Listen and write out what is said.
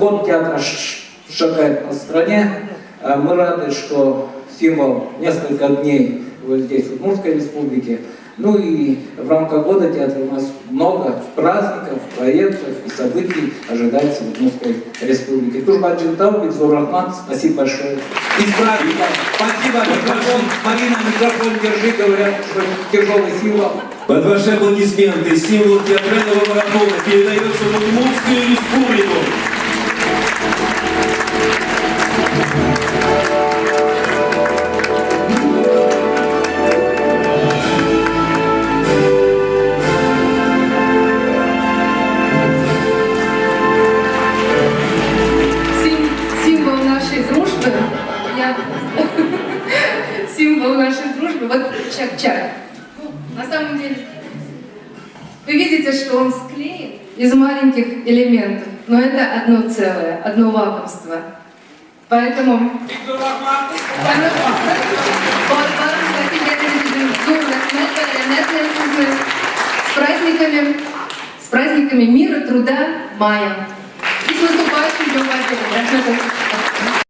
фонд театра шагает по стране. Мы рады, что символ несколько дней вот здесь, в Удмуртской республике. Ну и в рамках года театра у нас много праздников, проектов и событий ожидается в Удмуртской республике. Рахман, спасибо большое. И с праздником. Спасибо. Микрофон. Марина, микрофон держи, говорят, что тяжелый символ. Под ваши аплодисменты символ театрального марафона передается в Удмуртскую республику. Символ нашей дружбы. Символ нашей дружбы. Вот чак-чак. На самом деле, вы видите, что он склеен из маленьких элементов, но это одно целое, одно лакомство. Поэтому... С праздниками мира, труда, мая. И с наступающим Днем Победы!